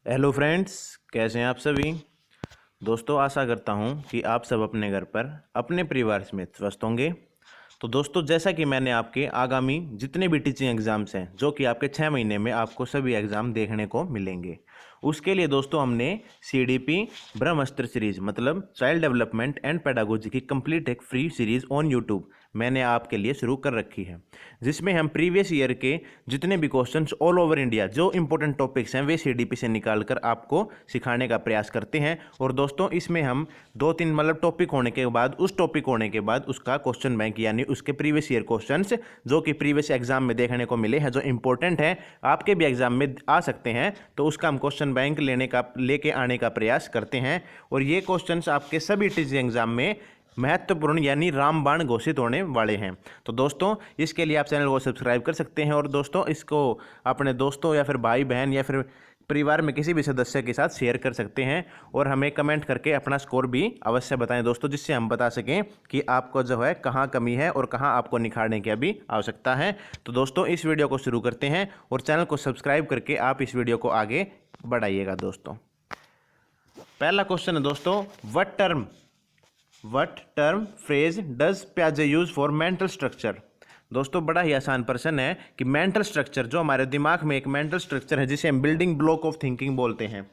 Hello friends, कैसे हैं आप सभी। दोस्तों, आशा करता हूं कि आप सब अपने घर पर अपने परिवार में स्वस्थ होंगे। तो दोस्तों, जैसा कि मैंने आपके आगामी जितने भी टीचिंग एग्जाम्स हैं जो कि आपके 6 महीने में आपको सभी एग्ज़ाम देखने को मिलेंगे, उसके लिए दोस्तों हमने CDP ब्रह्मास्त्र सीरीज मतलब चाइल्ड डेवलपमेंट एंड पेडागोजी की कंप्लीट एक फ्री सीरीज ऑन यूट्यूब मैंने आपके लिए शुरू कर रखी है, जिसमें हम प्रीवियस ईयर के जितने भी क्वेश्चंस ऑल ओवर इंडिया जो इंपॉर्टेंट टॉपिक्स हैं वे CDP से निकालकर आपको सिखाने का प्रयास करते हैं। और दोस्तों, इसमें हम 2-3 मतलब टॉपिक होने के बाद उस टॉपिक होने के बाद उसका क्वेश्चन बैंक यानी उसके प्रीवियस ईयर क्वेश्चंस जो कि प्रीवियस एग्जाम में देखने को मिले हैं, जो इंपॉर्टेंट है आपके भी एग्जाम में आ सकते हैं, तो उसका हम क्वेश्चन बैंक लेके आने का प्रयास करते हैं। और ये क्वेश्चंस आपके सभी टीचिंग एग्जाम में महत्वपूर्ण यानी रामबाण घोषित होने वाले हैं। तो दोस्तों, इसके लिए आप चैनल को सब्सक्राइब कर सकते हैं और दोस्तों इसको अपने दोस्तों या फिर भाई बहन या फिर परिवार में किसी भी सदस्य के साथ शेयर कर सकते हैं। और हमें कमेंट करके अपना स्कोर भी अवश्य बताएं दोस्तों, जिससे हम बता सकें कि आपको जो है कहाँ कमी है और कहाँ आपको निखारने की अभी आवश्यकता है। तो दोस्तों, इस वीडियो को शुरू करते हैं और चैनल को सब्सक्राइब करके आप इस वीडियो को आगे बढ़ाइएगा। दोस्तों, पहला क्वेश्चन है दोस्तों, वट टर्म फ्रेज डज प्याजे यूज फॉर मेंटल स्ट्रक्चर। दोस्तों, बड़ा ही आसान प्रश्न है कि मेंटल स्ट्रक्चर जो हमारे दिमाग में एक मेंटल स्ट्रक्चर है जिसे हम बिल्डिंग ब्लॉक ऑफ थिंकिंग बोलते हैं।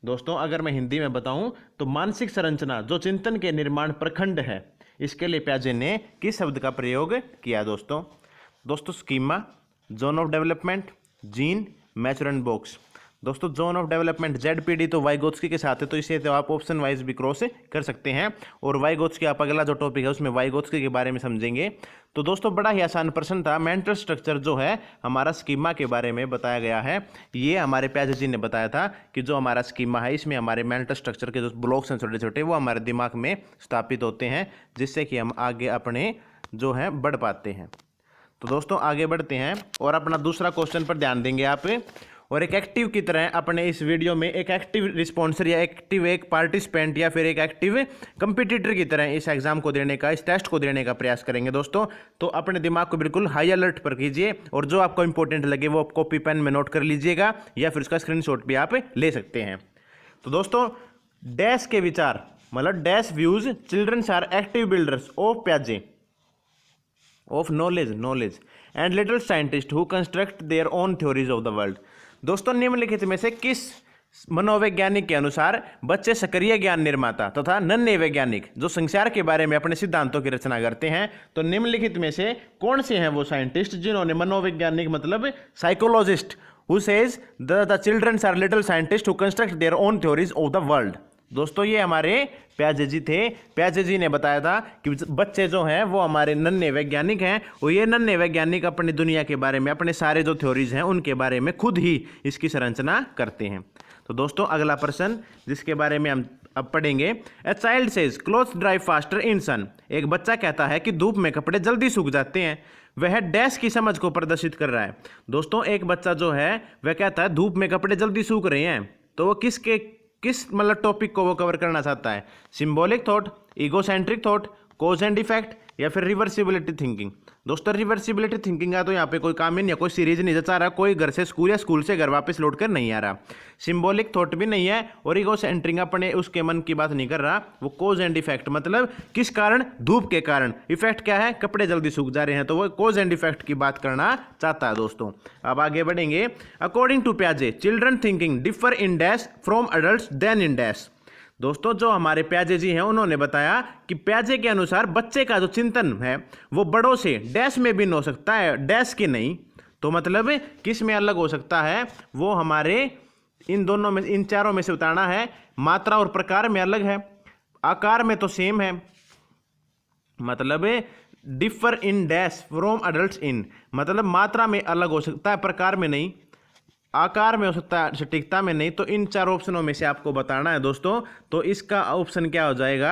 दोस्तों, अगर मैं हिंदी में बताऊं तो मानसिक संरचना जो चिंतन के निर्माण प्रखंड है, इसके लिए प्याजे ने किस शब्द का प्रयोग किया। दोस्तों schema, zone of development, Jean, maturant box. दोस्तों, जोन ऑफ डेवलपमेंट ZPD तो वाइगोत्स्की के साथ है, तो इसे तो आप ऑप्शन वाइज भी क्रॉस कर सकते हैं। और वाइगोत्स्की आप अगला जो टॉपिक है उसमें वाइगोत्स्की के बारे में समझेंगे। तो दोस्तों, बड़ा ही आसान प्रश्न था। मेंटल स्ट्रक्चर जो है हमारा स्कीमा के बारे में बताया गया है। ये हमारे प्याजे जी ने बताया था कि जो हमारा स्कीमा है इसमें हमारे मेंटल स्ट्रक्चर के जो ब्लॉक्स हैं छोटे छोटे वो हमारे दिमाग में स्थापित होते हैं, जिससे कि हम आगे अपने जो है बढ़ पाते हैं। तो दोस्तों, आगे बढ़ते हैं और अपना दूसरा क्वेश्चन पर ध्यान देंगे आप। और एक एक्टिव की तरह अपने इस वीडियो में एक एक्टिव रिस्पॉन्सर या एक्टिव एक पार्टिसिपेंट या फिर एक एक्टिव कंपिटिटर की तरह इस एग्जाम को देने का, इस टेस्ट को देने का प्रयास करेंगे दोस्तों। तो अपने दिमाग को बिल्कुल हाई अलर्ट पर कीजिए और जो आपको इंपॉर्टेंट लगे वो आप कॉपी पेन में नोट कर लीजिएगा या फिर उसका स्क्रीनशॉट भी आप ले सकते हैं। तो दोस्तों, डैश के विचार मतलब dash views children's are active builders of प्याजे of knowledge and little scientist who construct their own theories of the world. दोस्तों, निम्नलिखित में से किस मनोवैज्ञानिक के अनुसार बच्चे सक्रिय ज्ञान निर्माता तथा नन्हे वैज्ञानिक जो संसार के बारे में अपने सिद्धांतों की रचना करते हैं, तो निम्नलिखित में से कौन से हैं वो साइंटिस्ट जिन्होंने मनोवैज्ञानिक मतलब psychologist who says the childrens are little scientist who construct their own theories of the world. दोस्तों, ये हमारे प्याजे जी थे। प्याजे जी ने बताया था कि बच्चे जो हैं वो हमारे नन्हे वैज्ञानिक हैं और ये नन्हे वैज्ञानिक अपनी दुनिया के बारे में अपने सारे जो थ्योरीज हैं उनके बारे में खुद ही इसकी संरचना करते हैं। तो दोस्तों, अगला प्रश्न जिसके बारे में हम अब पढ़ेंगे, a child says clothes dry faster in sun. एक बच्चा कहता है कि धूप में कपड़े जल्दी सूख जाते हैं। वह डैश की समझ को प्रदर्शित कर रहा है। दोस्तों, एक बच्चा जो है वह कहता है धूप में कपड़े जल्दी सूख रहे हैं, तो वो किस मतलब टॉपिक को वो कवर करना चाहता है। Symbolic thought, egocentric thought, cause and effect या फिर रिवर्सिबिलिटी थिंकिंग। दोस्तों, रिवर्सिबिलिटी थिंकिंग का तो यहाँ पे कोई काम ही नहीं है, कोई सीरीज नहीं जचा रहा, कोई घर से स्कूल या स्कूल से घर वापस लौट कर नहीं आ रहा। सिंबॉलिक थॉट भी नहीं है और ईगोसेंट्रिक अपने उसके मन की बात नहीं कर रहा। वो कॉज एंड इफेक्ट मतलब किस कारण, धूप के कारण। इफेक्ट क्या है, कपड़े जल्दी सूख जा रहे हैं, तो वो कॉज एंड इफेक्ट की बात करना चाहता है। दोस्तों, अब आगे बढ़ेंगे। अकॉर्डिंग टू प्याजे children thinking differ in dash from adult than in dash. दोस्तों, जो हमारे प्याजे जी हैं उन्होंने बताया कि प्याजे के अनुसार बच्चे का जो चिंतन है वो बड़ों से डैश में भिन्न हो सकता है, डैश के नहीं। तो मतलब किस में अलग हो सकता है, वो हमारे इन दोनों में, इन चारों में से उतारना है। मात्रा और प्रकार में अलग है, आकार में तो सेम है, मतलब differ in dash from adult in मतलब मात्रा में अलग हो सकता है, प्रकार में नहीं, आकार में हो सकता है, सटीकता में नहीं। तो इन चार ऑप्शनों में से आपको बताना है दोस्तों। तो इसका ऑप्शन क्या हो जाएगा,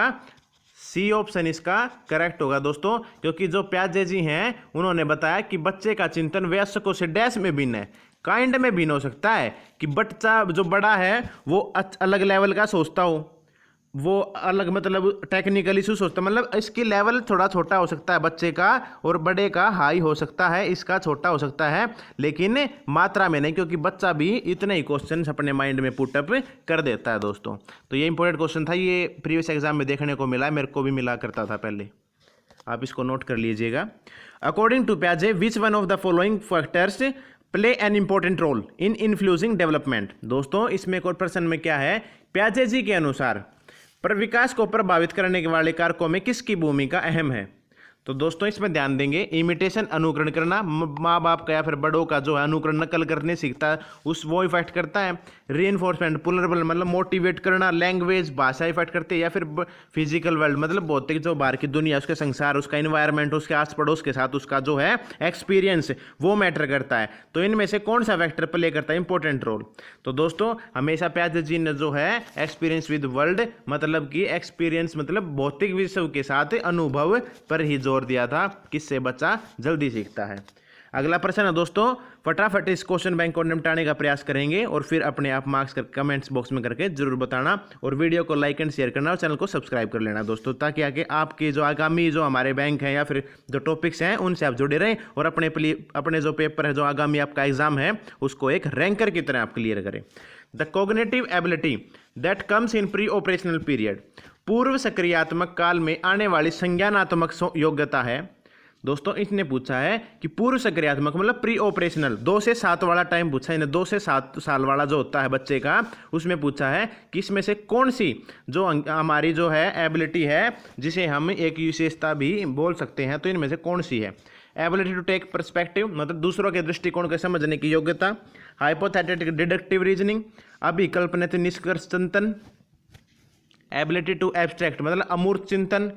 सी ऑप्शन इसका करेक्ट होगा दोस्तों, क्योंकि जो प्याजे जी हैं उन्होंने बताया कि बच्चे का चिंतन वयस्कों से डैश में भिन्न है, काइंड में भिन्न हो सकता है कि बच्चा जो बड़ा है वो अलग लेवल का सोचता हो, वो अलग मतलब टेक्निकल इशू सोचता है, मतलब इसकी लेवल थोड़ा छोटा हो सकता है बच्चे का, और बड़े का हाई हो सकता है, इसका छोटा हो सकता है, लेकिन मात्रा में नहीं, क्योंकि बच्चा भी इतने ही क्वेश्चन अपने माइंड में पुटअप कर देता है दोस्तों। तो ये इंपॉर्टेंट क्वेश्चन था, ये प्रीवियस एग्जाम में देखने को मिला, मेरे को भी मिला करता था पहले, आप इसको नोट कर लीजिएगा। अकॉर्डिंग टू प्याजे which one of the following factors play an important role in influencing development. दोस्तों इसमें एक और प्रश्न में क्या है, प्याजे जी के अनुसार पर विकास को प्रभावित करने वाले कारकों में किसकी भूमिका अहम है। तो दोस्तों इसमें ध्यान देंगे, इमिटेशन अनुकरण करना, माँ बाप का या फिर बड़ों का जो है अनुकरण नकल करने सीखता है उस वो इफेक्ट करता है। रीइंफोर्समेंट पुनर्बल मतलब मोटिवेट करना, लैंग्वेज भाषा इफेक्ट करती है, या फिर फिजिकल वर्ल्ड मतलब भौतिक जो बाहर की दुनिया, उसके संसार, उसका इन्वायरमेंट, उसके आस पड़ोस के साथ उसका जो है एक्सपीरियंस वो मैटर करता है। तो इनमें से कौन सा फैक्टर प्ले करता है इंपॉर्टेंट रोल। तो दोस्तों हमेशा प्याजे जी ने जो है एक्सपीरियंस विद वर्ल्ड मतलब कि एक्सपीरियंस मतलब भौतिक विश्व के साथ अनुभव पर ही जोर दिया था, किससे बच्चा जल्दी सीखता है। अगला प्रश्न है दोस्तों, फटाफट इस क्वेश्चन बैंक को निपटाने का प्रयास करेंगे और फिर अपने आप मार्क्स कर कमेंट्स बॉक्स में करके जरूर बताना, और वीडियो को लाइक एंड शेयर करना और चैनल को सब्सक्राइब कर लेना दोस्तों, ताकि आगे आपके जो आगामी जो हमारे बैंक हैं या फिर जो टॉपिक्स हैं उनसे आप जुड़े रहें और अपने जो पेपर है, जो आगामी आपका एग्जाम है, उसको एक रैंकर की तरह आप क्लियर करें। The cognitive ability that comes in pre operational period, पूर्व सक्रियात्मक काल में आने वाली संज्ञानात्मक योग्यता है। दोस्तों इसने पूछा है कि पूर्व सक्रियात्मक मतलब प्री ऑपरेशनल 2 से 7 वाला टाइम पूछा है, 2 से 7 साल वाला जो होता है बच्चे का, उसमें पूछा है कि इसमें से कौन सी जो हमारी जो है एबिलिटी है, जिसे हम एक विशेषता भी बोल सकते हैं, तो इनमें से कौन सी है। एबिलिटी टू टेक पर्सपेक्टिव मतलब दूसरों के दृष्टिकोण को समझने की योग्यता, हाइपोथेटिकल डिडक्टिव रीजनिंग, अभिकल्पनित निष्कर्ष चिंतन, एबिलिटी टू एब्स्ट्रैक्ट मतलब अमूर्त चिंतन,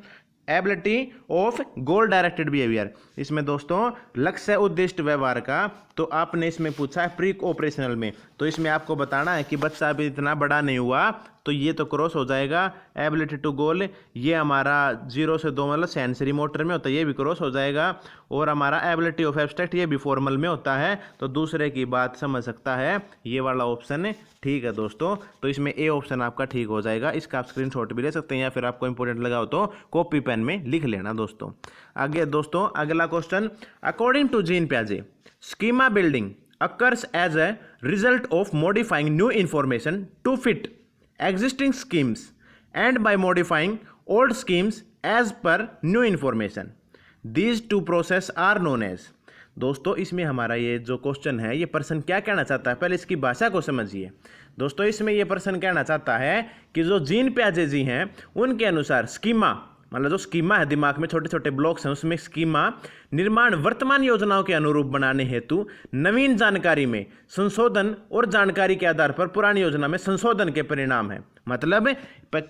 ability of goal directed behaviour, इसमें दोस्तों लक्ष्य उद्दिष्ट व्यवहार का, तो आपने इसमें पूछा है प्री ऑपरेशनल में, तो इसमें आपको बताना है कि बच्चा अभी इतना बड़ा नहीं हुआ, तो ये तो क्रॉस हो जाएगा। एबिलिटी टू गोल ये हमारा 0 से 2 मतलब सेंसरी मोटर में होता है, ये भी क्रॉस हो जाएगा, और हमारा एबिलिटी ऑफ एब्स्ट्रैक्ट ये भी फॉर्मल में होता है, तो दूसरे की बात समझ सकता है, ये वाला ऑप्शन ठीक है दोस्तों। तो इसमें ए ऑप्शन आपका ठीक हो जाएगा, इसका आप स्क्रीनशॉट भी ले सकते हैं या फिर आपको इंपॉर्टेंट लगा हो तो कॉपी पेन में लिख लेना दोस्तों। आगे दोस्तों अगला क्वेश्चन, अकॉर्डिंग टू जीन प्याजे schema building occurs as a result of modifying new information to fit existing schemes and by modifying old schemes as per new information. These two process are known as। दोस्तों इसमें हमारा ये जो question है, ये person क्या कहना चाहता है, पहले इसकी भाषा को समझिए दोस्तों। इसमें ये पर्सन कहना चाहता है कि जो जीन प्याजे जी हैं उनके अनुसार स्कीमा मतलब जो स्कीमा है, दिमाग में छोटे छोटे ब्लॉक्स हैं, उसमें स्कीमा निर्माण वर्तमान योजनाओं के अनुरूप बनाने हेतु नवीन जानकारी में संशोधन और जानकारी के आधार पर पुरानी योजना में संशोधन के परिणाम है। मतलब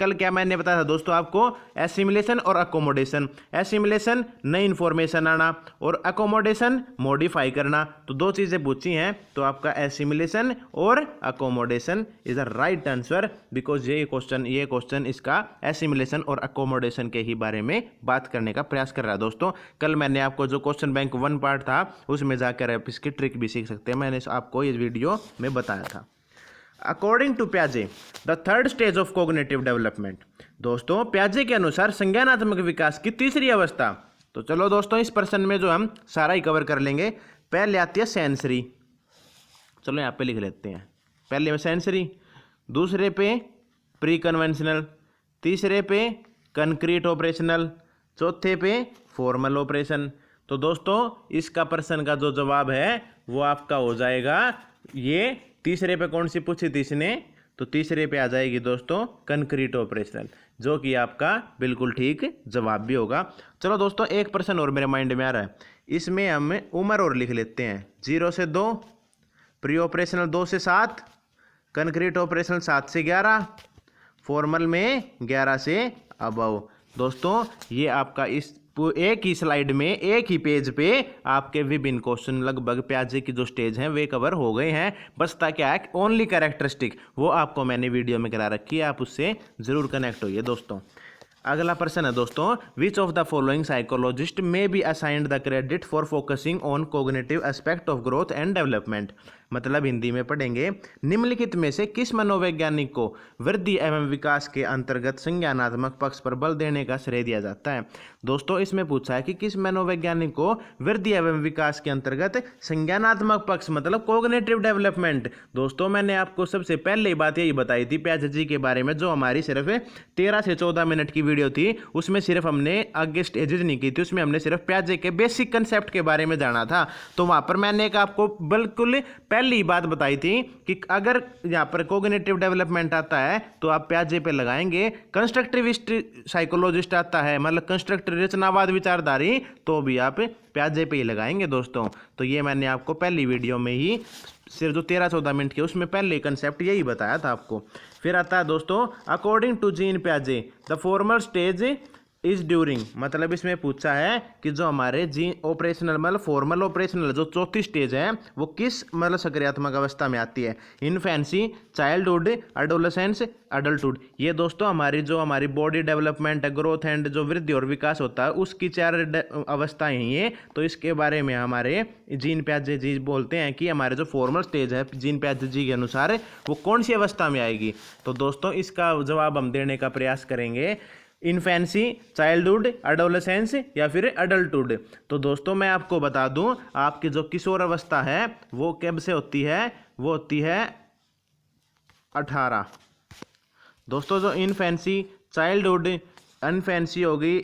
कल क्या मैंने बताया था दोस्तों आपको, एसिमिलेशन और अकोमोडेशन। एसिमिलेशन नई इन्फॉर्मेशन आना और अकोमोडेशन मॉडिफाई करना, तो 2 चीज़ें पूछी हैं, तो आपका एसिमिलेशन और accommodation is the right answer, because ये क्वेश्चन इसका एसिमिलेशन और अकोमोडेशन के ही बारे में बात करने का प्रयास कर रहा है दोस्तों। कल मैंने आपको जो क्वेश्चन बैंक 1 पार्ट था उसमें जाकर आप इसकी ट्रिक भी सीख सकते हैं, मैंने आपको इस वीडियो में बताया था। अकॉर्डिंग टू प्याजे the third stage of cognitive development, दोस्तों प्याजे के अनुसार संज्ञानात्मक विकास की तीसरी अवस्था। तो चलो दोस्तों इस प्रश्न में जो हम सारा ही कवर कर लेंगे। पहले आती है सेंसरी, चलो यहाँ पे लिख लेते हैं, पहले में सेंसरी, दूसरे पे प्री कन्वेंशनल, तीसरे पे कंक्रीट ऑपरेशनल, चौथे पे फॉर्मल ऑपरेशन। तो दोस्तों इसका प्रश्न का जो जवाब है वो आपका हो जाएगा, ये तीसरे पे कौन सी पूछी थी इसने, तो तीसरे पे आ जाएगी दोस्तों कंक्रीट ऑपरेशनल, जो कि आपका बिल्कुल ठीक जवाब भी होगा। चलो दोस्तों एक प्रश्न और मेरे माइंड में आ रहा है, इसमें हम उम्र और लिख लेते हैं, 0 से 2, प्री ऑपरेशनल 2 से 7, कंक्रीट ऑपरेशनल 7 से 11, फॉर्मल में 11 से अबव। दोस्तों ये आपका इस एक ही स्लाइड में एक ही पेज पे आपके विभिन्न क्वेश्चन लगभग प्याजे की जो स्टेज हैं वे कवर हो गए हैं। बसता क्या है, ओनली कैरेक्टरिस्टिक वो आपको मैंने वीडियो में करा रखी है, आप उससे जरूर कनेक्ट होइए दोस्तों। अगला प्रश्न है दोस्तों, विच of the following psychologist may be assigned the credit for focusing on cognitive aspect of growth and development. मतलब हिंदी में पढ़ेंगे, निम्नलिखित में से किस मनोवैज्ञानिक को वृद्धि एवं विकास के अंतर्गत संज्ञानात्मक पक्ष पर बल देने का श्रेय दिया जाता है। दोस्तों इसमें पूछा है कि किस मनोवैज्ञानिक को वृद्धि एवं विकास के अंतर्गत संज्ञानात्मक पक्ष मतलब कोग्निटिव डेवलपमेंट। दोस्तों मैंने आपको सबसे पहले ही बात यही बताई थी पियाजे जी के बारे में, जो हमारी सिर्फ 13 से 14 मिनट की वीडियो थी, उसमें सिर्फ हमने आगे स्टेजेस नहीं की थी, उसमें हमने सिर्फ पियाजे के बेसिक कंसेप्ट के बारे में जाना था। तो वहां पर मैंने एक आपको बिल्कुल पहली बात बताई थी कि अगर यहाँ पर कोग्निटिव डेवलपमेंट आता है तो आप पियाजे पे लगाएंगे, कंस्ट्रक्टिविस्ट साइकोलॉजिस्ट आता है मतलब कंस्ट्रक्टिव रचनावाद विचारधारी, तो भी आप पियाजे पे ही लगाएंगे दोस्तों। तो ये मैंने आपको पहली वीडियो में ही सिर्फ जो 13-14 मिनट के उसमें पहले कंसेप्ट यही बताया था आपको। फिर आता है दोस्तों अकॉर्डिंग टू जीन पियाजे the formal stage is during, मतलब इसमें पूछा है कि जो हमारे जीन ऑपरेशनल मतलब फॉर्मल ऑपरेशनल जो चौथी स्टेज है वो किस मतलब सक्रियात्मक अवस्था में आती है, इन्फेंसी, चाइल्डहुड, एडोलेसेंस, अडल्टहुड। ये दोस्तों हमारी बॉडी डेवलपमेंट ग्रोथ एंड जो वृद्धि और विकास होता है उसकी 4 अवस्थाएं हैं ये। तो इसके बारे में हमारे जीन पियाजे जी बोलते हैं कि हमारे जो फॉर्मल स्टेज है जीन पियाजे जी के अनुसार वो कौन सी अवस्था में आएगी। तो दोस्तों इसका जवाब हम देने का प्रयास करेंगे, इन्फेंसी, चाइल्डहुड, एडोलेसेंस या फिर अडल्टहुड। तो दोस्तों मैं आपको बता दूं आपकी जो किशोर अवस्था है वो कब से होती है, वो होती है 18। दोस्तों जो इन्फेंसी, चाइल्डहुड, इन्फेंसी होगी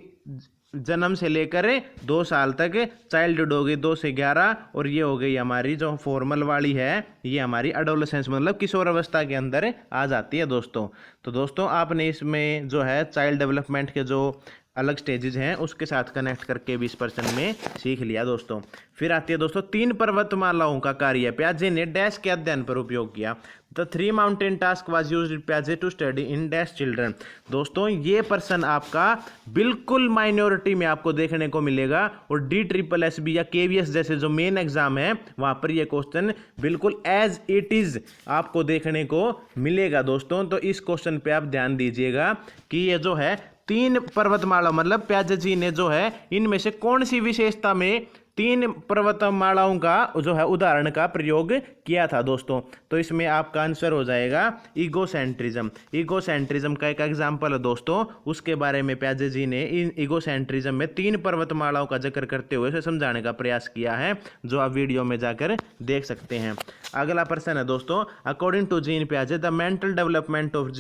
जन्म से लेकर 2 साल तक, चाइल्डहुड हो गई 2 से 11, और ये हो गई हमारी जो फॉर्मल वाली है ये हमारी एडोलेसेंस मतलब किशोर अवस्था के अंदर आ जाती है दोस्तों। तो दोस्तों आपने इसमें जो है चाइल्ड डेवलपमेंट के जो अलग स्टेजेस हैं उसके साथ कनेक्ट करके 20% में सीख लिया दोस्तों। फिर आती है दोस्तों 3 पर्वतमालाओं का कार्य पियाजे ने डैश के अध्ययन पर उपयोग किया। The 3 mountain task was used पियाजे to study in dash children. दोस्तों ये पर्सन आपका बिल्कुल माइनॉरिटी में आपको देखने को मिलेगा, और DSSB या KVS जैसे जो मेन एग्जाम है वहां पर ये क्वेश्चन बिल्कुल एज इट इज आपको देखने को मिलेगा दोस्तों। तो इस क्वेश्चन पे आप ध्यान दीजिएगा कि ये जो है 3 पर्वतमाला मतलब पियाजे जी ने जो है इनमें से कौन सी विशेषता में 3 पर्वतमालाओं का जो है उदाहरण का प्रयोग किया था दोस्तों। तो इसमें आपका आंसर हो जाएगा ईगोसेंट्रिज्म। ईगोसेंट्रिज्म का एक एग्जाम्पल है दोस्तों, उसके बारे में पियाजे जी ने इन ईगोसेंट्रिज्म में 3 पर्वतमालाओं का जिक्र करते हुए उसे समझाने का प्रयास किया है, जो आप वीडियो में जाकर देख सकते हैं। अगला प्रश्न है दोस्तों अकॉर्डिंग टू जीन पियाजे द मेंटल डेवलपमेंट ऑफ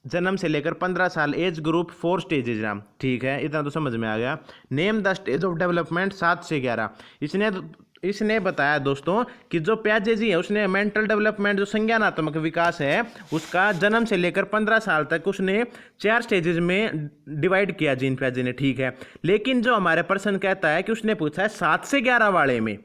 जन्म से लेकर 15 साल एज ग्रुप 4 स्टेजेज नाम, ठीक है इतना तो समझ में आ गया। Name the stage of development 7 से 11। इसने बताया दोस्तों कि जो पियाजे जी है उसने मेंटल डेवलपमेंट जो संज्ञानात्मक विकास है उसका जन्म से लेकर 15 साल तक उसने 4 स्टेजेस में डिवाइड किया जीन पियाजे ने, ठीक है। लेकिन जो हमारे पर्सन कहता है कि उसने पूछा है 7 से 11 वाले में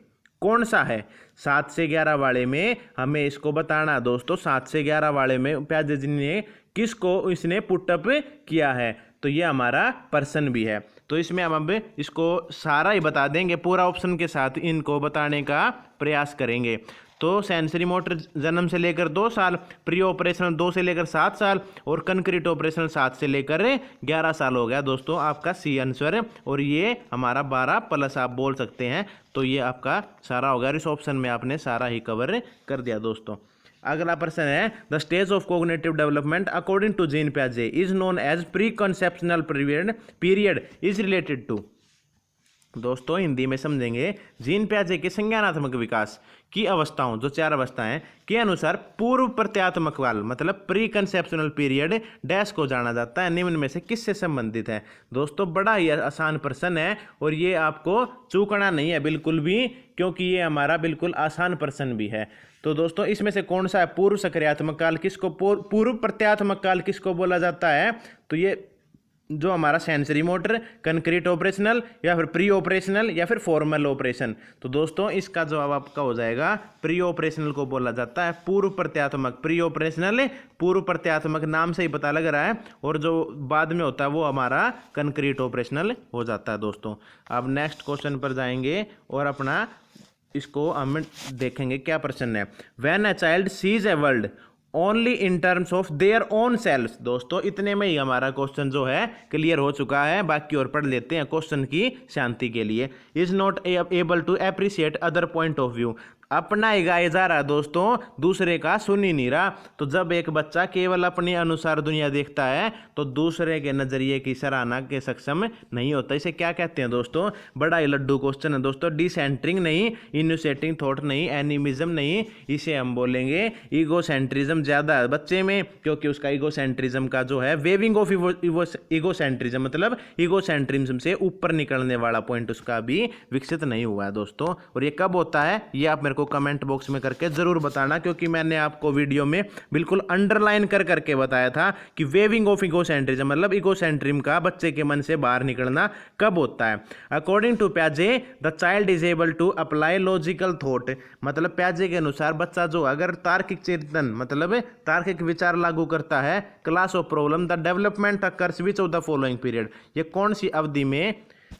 कौन सा है, 7 से 11 वाले में हमें इसको बताना दोस्तों। 7 से 11 वाले में पियाजे जी ने किसको इसने पुटअप किया है, तो ये हमारा पर्सन भी है। तो इसमें हम अब इसको सारा ही बता देंगे, पूरा ऑप्शन के साथ इनको बताने का प्रयास करेंगे। तो सेंसरी मोटर जन्म से लेकर 2 साल, प्री ऑपरेशनल 2 से लेकर 7 साल, और कंक्रीट ऑपरेशनल 7 से लेकर 11 साल हो गया दोस्तों आपका सी आंसर। और ये हमारा 12+ आप बोल सकते हैं। तो ये आपका सारा होगा, इस ऑप्शन में आपने सारा ही कवर कर दिया दोस्तों। अगला प्रश्न है the stage of cognitive development according to Jean पियाजे is known as pre conceptional period is related to. दोस्तों हिंदी में समझेंगे, जीन पियाजे के संज्ञानात्मक विकास की अवस्थाओं जो 4 अवस्थाएं के अनुसार पूर्व प्रत्यात्मक काल मतलब प्री कंसेप्शनल पीरियड डैश को जाना जाता है, निम्न में से किससे संबंधित है। दोस्तों बड़ा ही आसान प्रश्न है और ये आपको चूकना नहीं है बिल्कुल भी, क्योंकि ये हमारा बिल्कुल आसान प्रश्न भी है। तो दोस्तों इसमें से कौन सा है पूर्व सक्रियात्मक काल, किसको पूर्व प्रत्यात्मक काल किसको बोला जाता है, तो ये जो हमारा सेंसरी मोटर, कंक्रीट ऑपरेशनल, या फिर प्री ऑपरेशनल, या फिर फॉर्मल ऑपरेशन। तो दोस्तों इसका जवाब आपका हो जाएगा प्री ऑपरेशनल को बोला जाता है, पूर्व प्रत्यात्मक। प्री ऑपरेशनल पूर्व प्रत्यात्मक नाम से ही पता लग रहा है, और जो बाद में होता है वो हमारा कंक्रीट ऑपरेशनल हो जाता है दोस्तों। अब नेक्स्ट क्वेश्चन पर जाएंगे और अपना इसको हम देखेंगे क्या प्रश्न है। When a child sees a world only in terms of their own self. दोस्तों इतने में ही हमारा क्वेश्चन जो है क्लियर हो चुका है, बाकी और पढ़ लेते हैं क्वेश्चन की शांति के लिए। Is not able to appreciate other point of view. अपना ही गाए जा रहा है दोस्तों, दूसरे का सुन ही नहीं रहा। तो जब एक बच्चा केवल अपने अनुसार दुनिया देखता है तो दूसरे के नजरिए की सराहना के सक्षम नहीं होता। इसे क्या कहते हैं दोस्तों? बड़ा ही लड्डू क्वेश्चन है दोस्तों। डिसेंटरिंग नहीं, इनिशिएटिंग थॉट नहीं, एनिमिज्म नहीं, इसे हम बोलेंगे ईगोसेंट्रिज्म। ज्यादा है बच्चे में क्योंकि उसका ईगोसेंट्रिज्म का जो है वेविंग ऑफ ईगोसेंट्रिज्म, मतलब ईगोसेंट्रिज्म से ऊपर निकलने वाला पॉइंट उसका भी विकसित नहीं हुआ है दोस्तों। और ये कब होता है ये आप मेरे को कमेंट बॉक्स में करके जरूर बताना, क्योंकि मैंने आपको वीडियो में बिल्कुल अंडरलाइन कर करके बताया था कि वेविंग ऑफ ईगोसेंट्रिज्म मतलब ईगोसेंट्रिज्म का बच्चे के मन से बाहर निकलना कब होता है। अकॉर्डिंग टू प्याजे the child is able to apply logical thought, मतलब प्याजे के अनुसार बच्चा जो अगर तार्किक चिंतन मतलब तार्किक विचार लागू करता है, class of problem the development occurs which of the following period, ये कौन सी अवधि में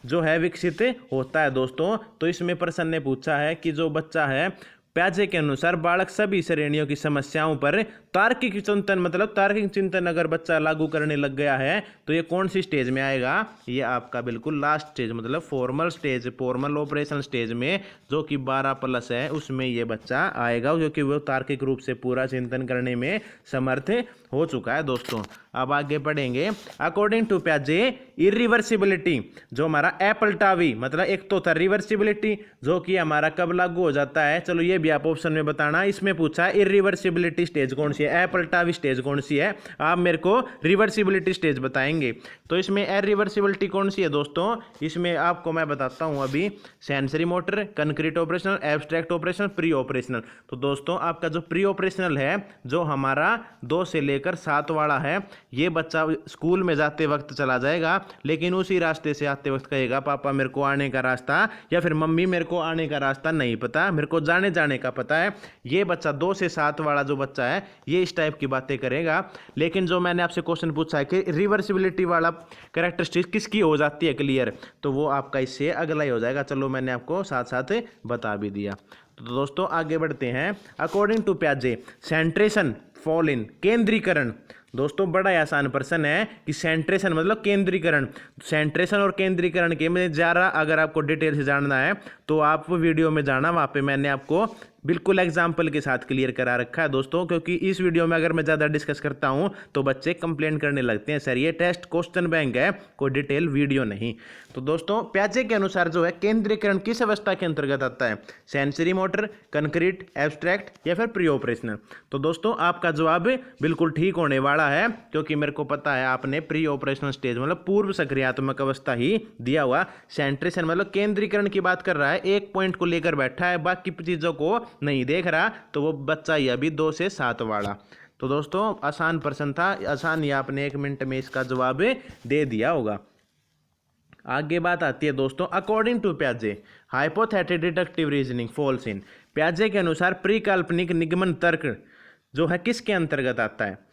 जो है विकसित होता है दोस्तों। तो इसमें प्रश्न ने पूछा है कि जो बच्चा है प्याजे के अनुसार बालक सभी श्रेणियों की समस्याओं पर तार्किक चिंतन मतलब तार्किक चिंतन अगर बच्चा लागू करने लग गया है तो ये कौन सी स्टेज में आएगा? ये आपका बिल्कुल लास्ट स्टेज मतलब formal stage, formal operation stage में, जो कि 12+ है उसमें ये बच्चा आएगा, क्योंकि वो तार्किक रूप से पूरा चिंतन करने में समर्थ हो चुका है दोस्तों। अब आगे पढ़ेंगे। अकॉर्डिंग टू प्याजे इरिवर्सिबिलिटी, जो हमारा एपल्टावी मतलब एक तो था रिवर्सिबिलिटी जो कि हमारा कब लागू हो जाता है, चलो ये भी आप ऑप्शन में बताना। इसमें पूछा इरिवर्सिबिलिटी स्टेज कौन सी है, एपल्टावी स्टेज कौन सी है, आप मेरे को रिवर्सिबिलिटी स्टेज बताएंगे। तो इसमें इरिवर्सिबिलिटी कौन सी है दोस्तों? इसमें आपको मैं बताता हूं अभी। Sensory motor, concrete operational, abstract operational, pre operational. तो दोस्तों आपका जो प्री ऑपरेशनल है जो हमारा 2 से लेकर 7 वाला है, ये बच्चा स्कूल में जाते वक्त चला जाएगा, लेकिन उसी रास्ते से आते वक्त कहेगा पापा मेरे को आने का रास्ता, या फिर मम्मी मेरे को आने का रास्ता नहीं पता, मेरे को जाने का पता है। ये बच्चा 2 से 7 वाला जो बच्चा है ये इस टाइप की बातें करेगा। लेकिन जो मैंने आपसे क्वेश्चन पूछा है कि रिवर्सिबिलिटी वाला कैरेक्टरिस्टिक किसकी हो जाती है क्लियर, तो वो आपका इससे अगला ही हो जाएगा। चलो मैंने आपको साथ साथ बता भी दिया। तो दोस्तों आगे बढ़ते हैं। अकॉर्डिंग टू प्याजे सेंट्रेशन फॉल इन, केंद्रीकरण। दोस्तों बड़ा ही आसान प्रश्न है कि सेंट्रेशन मतलब केंद्रीकरण। सेंट्रेशन और केंद्रीकरण के में ज़्यादा अगर आपको डिटेल से जानना है तो आप वीडियो में जाना, वहाँ पे मैंने आपको बिल्कुल एग्जाम्पल के साथ क्लियर करा रखा है दोस्तों। क्योंकि इस वीडियो में अगर मैं ज़्यादा डिस्कस करता हूँ तो बच्चे कंप्लेंट करने लगते हैं सर ये टेस्ट क्वेश्चन बैंक है, कोई डिटेल वीडियो नहीं। तो दोस्तों प्याजे के अनुसार जो है केंद्रीकरण किस अवस्था के अंतर्गत आता है? सेंसरी मोटर, कंक्रीट, एब्स्ट्रैक्ट या फिर प्री ऑपरेशनल। तो दोस्तों आपका जवाब बिल्कुल ठीक होने वाला है, क्योंकि मेरे को पता है आपने प्री ऑपरेशनल स्टेज मतलब पूर्व सक्रियात्मक अवस्था ही दिया हुआ। सेंट्रेशन मतलब केंद्रीकरण की बात कर रहा है, एक पॉइंट को लेकर बैठा है, बाकी चीज़ों को नहीं देख रहा, तो वो बच्चा ही अभी 2 से 7 वाला। तो दोस्तों आसान प्रश्न था, आसान ही आपने 1 मिनट में इसका जवाब दे दिया होगा। आगे बात आती है दोस्तों। अकॉर्डिंग टू प्याजे hypothetic deductive reasoning falls in, प्याजे के अनुसार प्रीकल्पनिक निगमन तर्क जो है किसके अंतर्गत आता है?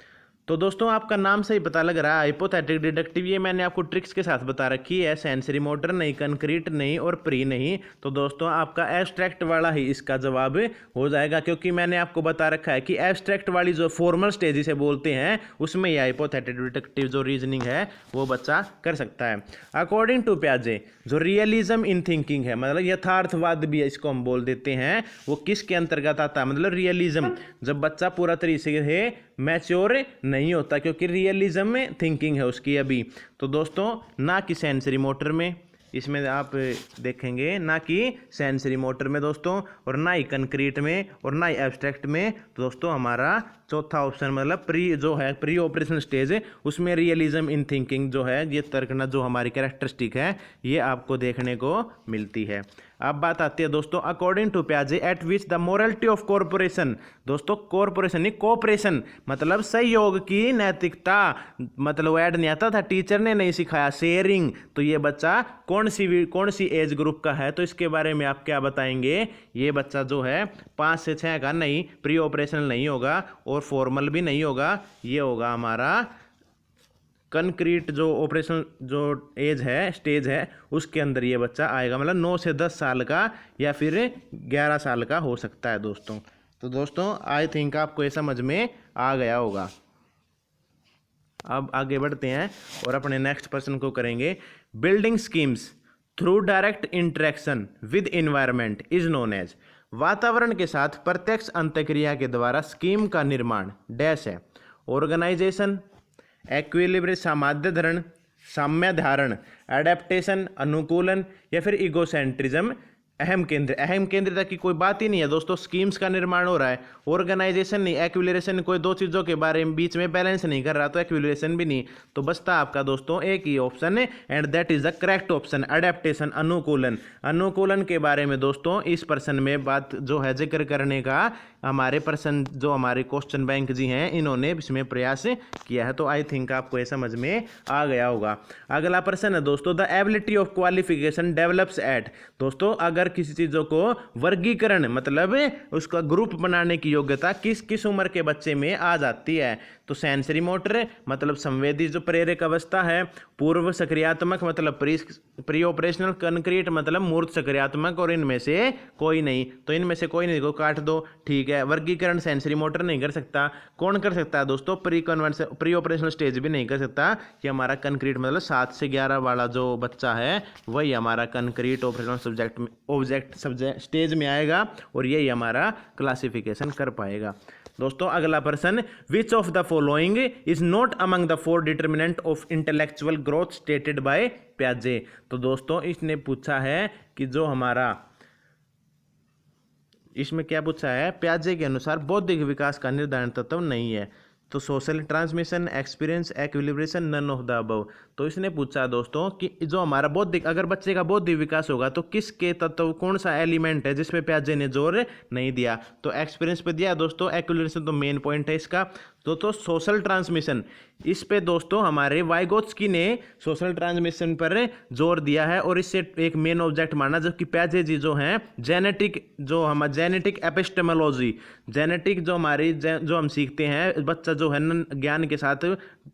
तो दोस्तों आपका नाम से ही पता लग रहा है हाइपोथेटिक डिडक्टिव, ये मैंने आपको ट्रिक्स के साथ बता रखी है। सेंसरी मोटर नहीं, कंक्रीट नहीं और प्री नहीं। तो दोस्तों आपका एब्स्ट्रैक्ट वाला ही इसका जवाब हो जाएगा, क्योंकि मैंने आपको बता रखा है कि एब्स्ट्रैक्ट वाली जो फॉर्मल स्टेज इसे बोलते हैं उसमें ये हाइपोथेटिक डिडक्टिव जो रीजनिंग है वो बच्चा कर सकता है। अकॉर्डिंग टू प्याजे जो रियलिज्म इन थिंकिंग है मतलब यथार्थवाद भी इसको हम बोल देते हैं, वो किसके अंतर्गत आता है? मतलब रियलिज्म जब बच्चा पूरा तरीके से मैच्योर नहीं होता, क्योंकि रियलिज्म में थिंकिंग है उसकी अभी। तो दोस्तों ना कि सेंसरी मोटर में, इसमें आप देखेंगे ना कि सेंसरी मोटर में दोस्तों, और ना ही कंक्रीट में और ना ही एब्स्ट्रैक्ट में। तो दोस्तों हमारा चौथा ऑप्शन मतलब प्री जो है प्री ऑपरेशन स्टेज है उसमें रियलिज्म इन थिंकिंग जो है ये तर्कना जो हमारी कैरेक्टरिस्टिक है ये आपको देखने को मिलती है। अब बात आती है दोस्तों अकॉर्डिंग टू प्याजे at which the morality of corporation. दोस्तों कॉरपोरेशन नहीं कोऑपरेशन मतलब सहयोग की नैतिकता, मतलब ऐड नहीं आता था, टीचर ने नहीं सिखाया शेयरिंग। तो ये बच्चा कौन सी एज ग्रुप का है? तो इसके बारे में आप क्या बताएंगे? ये बच्चा जो है 5 से 6 का नहीं, प्री ऑपरेशनल नहीं होगा और फॉर्मल भी नहीं होगा, ये होगा हमारा कंक्रीट जो ऑपरेशन जो एज है स्टेज है उसके अंदर ये बच्चा आएगा, मतलब 9 से 10 साल का या फिर 11 साल का हो सकता है दोस्तों। तो दोस्तों आई थिंक आपको ये समझ में आ गया होगा। अब आगे बढ़ते हैं और अपने नेक्स्ट प्रश्न को करेंगे। Building schemes through direct interaction with environment is known as. वातावरण के साथ प्रत्यक्ष अंतःक्रिया के द्वारा स्कीम का निर्माण डैश है। ऑर्गेनाइजेशन, एक्विलिब्रियम, सामाध्यधरण, साम्यधारण, एडेप्टेशन, अनुकूलन, या फिर इगोसेंट्रिज्म, अहम केंद्रिता की कोई बात ही नहीं है दोस्तों। स्कीम्स का निर्माण हो रहा है, ऑर्गेनाइजेशन नहीं, एक्विलिब्रियम, कोई दो चीज़ों के बारे में बीच में बैलेंस नहीं कर रहा तो एक्विलिब्रियम भी नहीं। तो बचता आपका दोस्तों एक ही ऑप्शन है, and that is the correct option, adaptation, अनुकूलन। अनुकूलन के बारे में दोस्तों इस प्रश्न में बात जो है जिक्र करने का हमारे प्रश्न जो हमारे क्वेश्चन बैंक जी हैं इन्होंने इसमें प्रयास किया है। तो आई थिंक आपको ये समझ में आ गया होगा। अगला प्रश्न है दोस्तों, the ability of qualification develops at. दोस्तों अगर किसी चीज़ों को वर्गीकरण मतलब उसका ग्रुप बनाने की योग्यता किस किस उम्र के बच्चे में आ जाती है, तो सेंसरी मोटर मतलब संवेदी जो प्रेरक अवस्था है, पूर्व सक्रियात्मक मतलब प्री ऑपरेशनल, कंक्रीट मतलब मूर्त सक्रियात्मक, और इनमें से कोई नहीं। तो इनमें से कोई नहीं को काट दो, ठीक है। वर्गीकरण सेंसरी मोटर नहीं कर सकता। कौन कर सकता है दोस्तों? प्री ऑपरेशनल स्टेज भी नहीं कर सकता कि हमारा कंक्रीट मतलब 7 से 11 वाला जो बच्चा है वही हमारा कंक्रीट ऑपरेशनल ऑब्जेक्ट स्टेज में आएगा और यही हमारा क्लासिफिकेशन कर पाएगा। दोस्तों अगला प्रश्न, which of the following is not among the 4 determinant of intellectual growth stated by प्याजे। तो दोस्तों इसने पूछा है कि जो हमारा इसमें क्या पूछा है, प्याजे के अनुसार बौद्धिक विकास का निर्धारण तत्व नहीं है। तो social transmission, experience, equilibration, none of the above. तो इसने पूछा दोस्तों कि जो हमारा बौद्धिक, अगर बच्चे का बौद्धिक विकास होगा तो किसके तत्व, कौन सा एलिमेंट है जिसमें प्याजे ने जोर नहीं दिया। तो एक्सपीरियंस पे दिया दोस्तों, एक्विलिब्रेशन तो मेन पॉइंट है इसका। तो सोशल ट्रांसमिशन, इस पे दोस्तों हमारे वाइगोत्स्की ने सोशल ट्रांसमिशन पर जोर दिया है और इससे एक मेन ऑब्जेक्ट माना, जबकि प्याजे जी जो हैं जेनेटिक, जो हम जेनेटिक एपिस्टेमोलॉजी, जेनेटिक जो हमारी जो हम सीखते हैं, बच्चा जो है ज्ञान के साथ,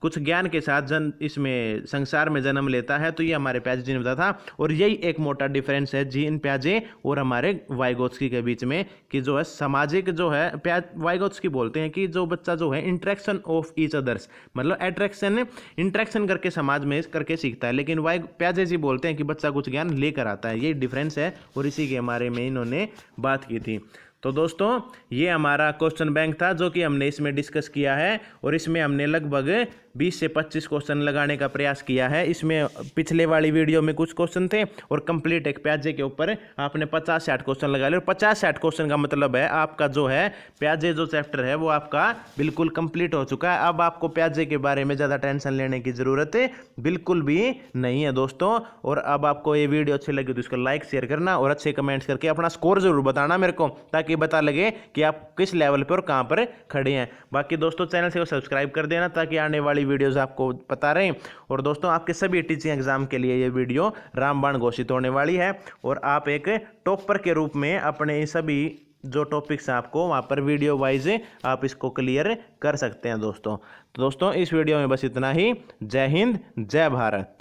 कुछ ज्ञान के साथ इसमें संसार में जन्म लेता है, तो ये हमारे प्याजे जी ने बताया था। और यही एक मोटा डिफरेंस है जीन प्याजे और हमारे वाइगोत्स्की के बीच में, कि जो है सामाजिक जो है वाइगोत्स्की बोलते हैं कि जो बच्चा जो है इंटरेक्शन ऑफ ईच अदर्स मतलब इंटरेक्शन करके समाज में करके सीखता है, लेकिन प्याजे जी बोलते हैं कि बच्चा कुछ ज्ञान लेकर आता है। ये डिफरेंस है और इसी के बारे में इन्होंने बात की थी। तो दोस्तों ये हमारा क्वेश्चन बैंक था जो कि हमने इसमें डिस्कस किया है और इसमें हमने लगभग 20 से 25 क्वेश्चन लगाने का प्रयास किया है। इसमें पिछले वाली वीडियो में कुछ क्वेश्चन थे और कंप्लीट एक प्याजे के ऊपर आपने 50-60 क्वेश्चन लगा लिए। और 50-60 क्वेश्चन का मतलब है आपका जो है प्याजे जो चैप्टर है वो आपका बिल्कुल कंप्लीट हो चुका है। अब आपको प्याजे के बारे में ज़्यादा टेंशन लेने की ज़रूरत बिल्कुल भी नहीं है दोस्तों। और अब आपको ये वीडियो अच्छी लगी तो इसको लाइक शेयर करना और अच्छे कमेंट्स करके अपना स्कोर जरूर बताना मेरे को, ताकि पता लगे कि आप किस लेवल पर और कहाँ पर खड़े हैं। बाकी दोस्तों चैनल से सब्सक्राइब कर देना ताकि आने वाली वीडियोस आपको पता रहें। और दोस्तों आपके सभी टीचिंग एग्जाम के लिए ये वीडियो रामबाण घोषित होने वाली है और आप एक टॉपर के रूप में अपने सभी जो टॉपिक्स हैं आपको वहाँ पर वीडियो वाइज आप इसको क्लियर कर सकते हैं दोस्तों। तो दोस्तों इस वीडियो में बस इतना ही। जय हिंद, जय भारत।